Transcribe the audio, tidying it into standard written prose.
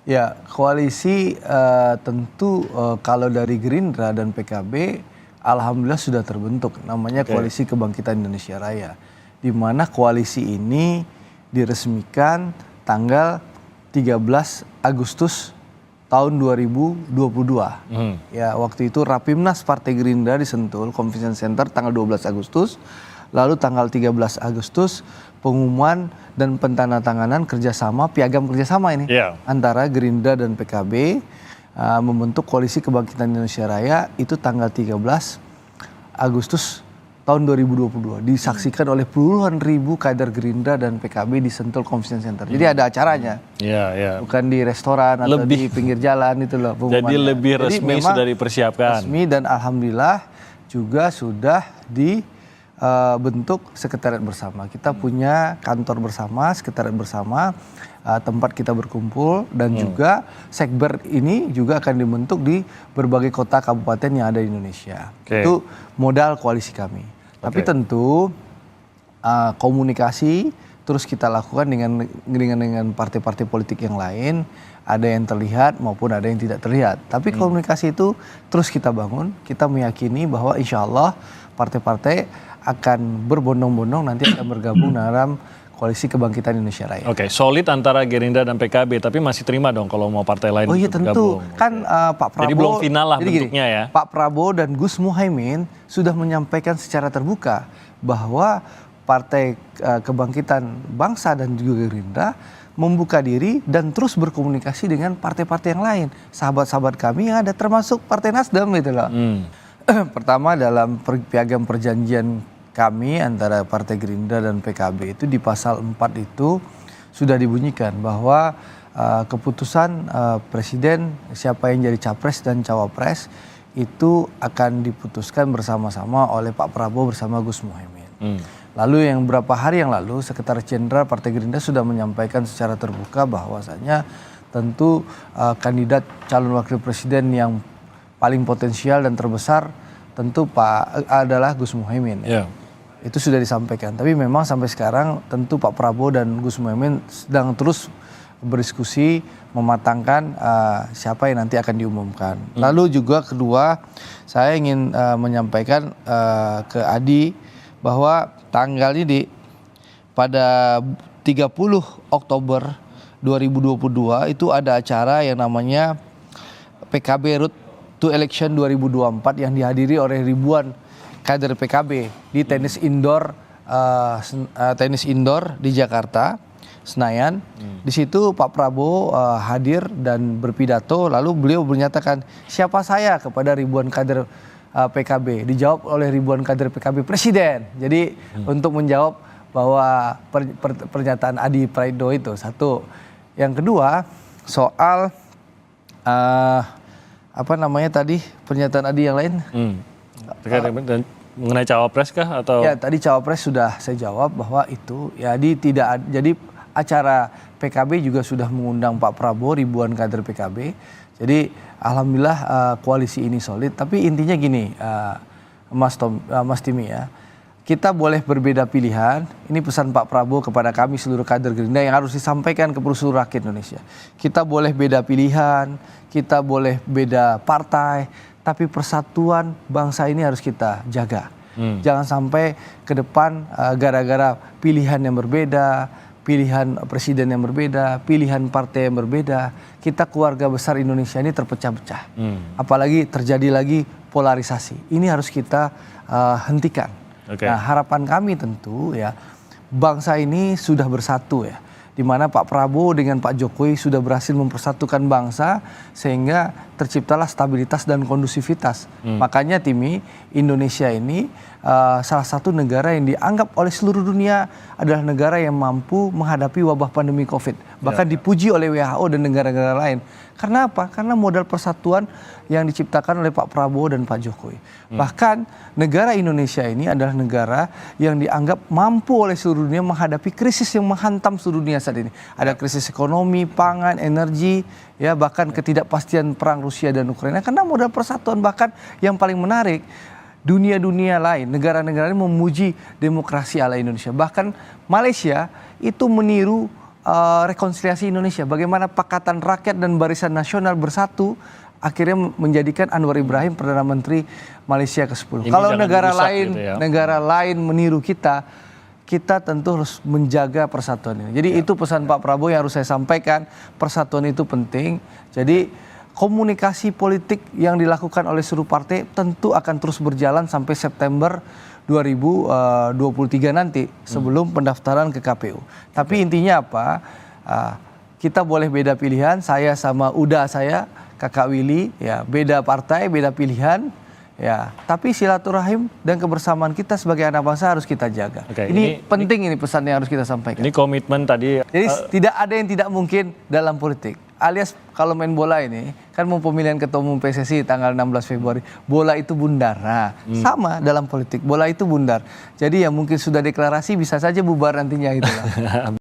Ya, koalisi tentu kalau dari Gerindra dan PKB, alhamdulillah sudah terbentuk. Namanya Koalisi Kebangkitan Indonesia Raya. Di mana koalisi ini diresmikan tanggal 13 Agustus tahun 2022. Ya, waktu itu Rapimnas Partai Gerindra di Sentul Convention Center tanggal 12 Agustus. Lalu tanggal 13 Agustus pengumuman dan pentandatanganan kerjasama, piagam kerjasama ini antara Gerindra dan PKB membentuk Koalisi Kebangkitan Indonesia Raya itu tanggal 13 Agustus tahun 2022. Disaksikan oleh puluhan ribu kader Gerindra dan PKB di Sentul Convention Center. Jadi ada acaranya, bukan di restoran atau di pinggir jalan itu loh. Jadi lebih resmi, sudah dipersiapkan. Resmi, dan alhamdulillah juga sudah bentuk sekretariat bersama. Kita punya kantor bersama, sekretariat bersama, tempat kita berkumpul, dan juga sekber ini juga akan dibentuk di berbagai kota kabupaten yang ada di Indonesia. Itu modal koalisi kami. Tapi tentu komunikasi terus kita lakukan dengan partai-partai politik yang lain, ada yang terlihat maupun ada yang tidak terlihat. Tapi komunikasi itu terus kita bangun. Kita meyakini bahwa insya Allah partai-partai akan berbondong-bondong nanti akan bergabung dalam Koalisi Kebangkitan Indonesia Raya. Oke, solid antara Gerindra dan PKB, tapi masih terima dong kalau mau partai lain. Oh iya tentu, kan Pak Prabowo. Jadi belum final lah bentuknya ya. Pak Prabowo dan Gus Muhaimin sudah menyampaikan secara terbuka bahwa Partai Kebangkitan Bangsa dan juga Gerindra membuka diri dan terus berkomunikasi dengan partai-partai yang lain. Sahabat-sahabat kami yang ada termasuk Partai Nasdem gitu loh. Pertama, dalam piagam perjanjian kami antara Partai Gerindra dan PKB itu di pasal 4 itu sudah dibunyikan bahwa keputusan presiden siapa yang jadi capres dan cawapres itu akan diputuskan bersama-sama oleh Pak Prabowo bersama Gus Muhaimin. Lalu yang beberapa hari yang lalu Sekretaris Jenderal Partai Gerindra sudah menyampaikan secara terbuka bahwasanya tentu kandidat calon wakil presiden yang paling potensial dan terbesar tentu adalah Gus Muhaimin. Itu sudah disampaikan. Tapi memang sampai sekarang tentu Pak Prabowo dan Gus Muhaimin sedang terus berdiskusi mematangkan siapa yang nanti akan diumumkan. Lalu juga kedua, saya ingin menyampaikan ke Adi bahwa tanggal ini pada 30 Oktober 2022 itu ada acara yang namanya PKB Road to Election 2024 yang dihadiri oleh ribuan kader PKB di tenis indoor di Jakarta, Senayan. Di situ Pak Prabowo hadir dan berpidato, lalu beliau menyatakan siapa saya kepada ribuan kader PKB. Dijawab oleh ribuan kader PKB presiden. Jadi untuk menjawab bahwa pernyataan Adi Praitno itu satu. Yang kedua soal apa namanya tadi pernyataan Adi yang lain? Mengenai cawapres kah atau? Ya tadi cawapres sudah saya jawab bahwa itu ya jadi acara PKB juga sudah mengundang Pak Prabowo ribuan kader PKB. Jadi alhamdulillah koalisi ini solid. Tapi intinya gini Mas Timi ya, kita boleh berbeda pilihan. Ini pesan Pak Prabowo kepada kami seluruh kader Gerindra yang harus disampaikan ke seluruh rakyat Indonesia. Kita boleh beda pilihan, kita boleh beda partai, tapi persatuan bangsa ini harus kita jaga. Jangan sampai ke depan gara-gara pilihan yang berbeda, pilihan presiden yang berbeda, pilihan partai yang berbeda, kita keluarga besar Indonesia ini terpecah-pecah. Apalagi terjadi lagi polarisasi. Ini harus kita hentikan. Nah, harapan kami tentu ya bangsa ini sudah bersatu ya, di mana Pak Prabowo dengan Pak Jokowi sudah berhasil mempersatukan bangsa sehingga terciptalah stabilitas dan kondusivitas. Makanya Timi, Indonesia ini salah satu negara yang dianggap oleh seluruh dunia adalah negara yang mampu menghadapi wabah pandemi COVID. Bahkan dipuji oleh WHO dan negara-negara lain. Karena apa? Karena modal persatuan yang diciptakan oleh Pak Prabowo dan Pak Jokowi. Bahkan negara Indonesia ini adalah negara yang dianggap mampu oleh seluruh dunia menghadapi krisis yang menghantam seluruh dunia saat ini. Ada krisis ekonomi, pangan, energi, ya bahkan ketidakpastian perang Rusia dan Ukraina. Karena modal persatuan, bahkan yang paling menarik, dunia-dunia lain, negara-negara lain memuji demokrasi ala Indonesia. Bahkan Malaysia itu meniru rekonsiliasi Indonesia, bagaimana Pakatan Rakyat dan Barisan Nasional bersatu akhirnya menjadikan Anwar Ibrahim Perdana Menteri Malaysia ke-10. Ini Kalau jangan negara dirusak lain gitu ya. negara lain meniru kita, kita tentu harus menjaga persatuan ini. Jadi itu pesan Pak Prabowo yang harus saya sampaikan, persatuan itu penting. Jadi komunikasi politik yang dilakukan oleh seluruh partai tentu akan terus berjalan sampai September 2023 nanti sebelum pendaftaran ke KPU. Tapi intinya apa? Kita boleh beda pilihan, saya sama Uda saya, Kakak Willy, ya beda partai, beda pilihan, ya. Tapi silaturahim dan kebersamaan kita sebagai anak bangsa harus kita jaga. Oke, ini penting, ini pesan yang harus kita sampaikan. Ini komitmen tadi. Jadi tidak ada yang tidak mungkin dalam politik. Alias kalau main bola ini, kan mau pemilihan ketua umum PSSI tanggal 16 Februari. Bola itu bundar. Nah, sama dalam politik. Bola itu bundar. Jadi yang mungkin sudah deklarasi bisa saja bubar nantinya gitu lah.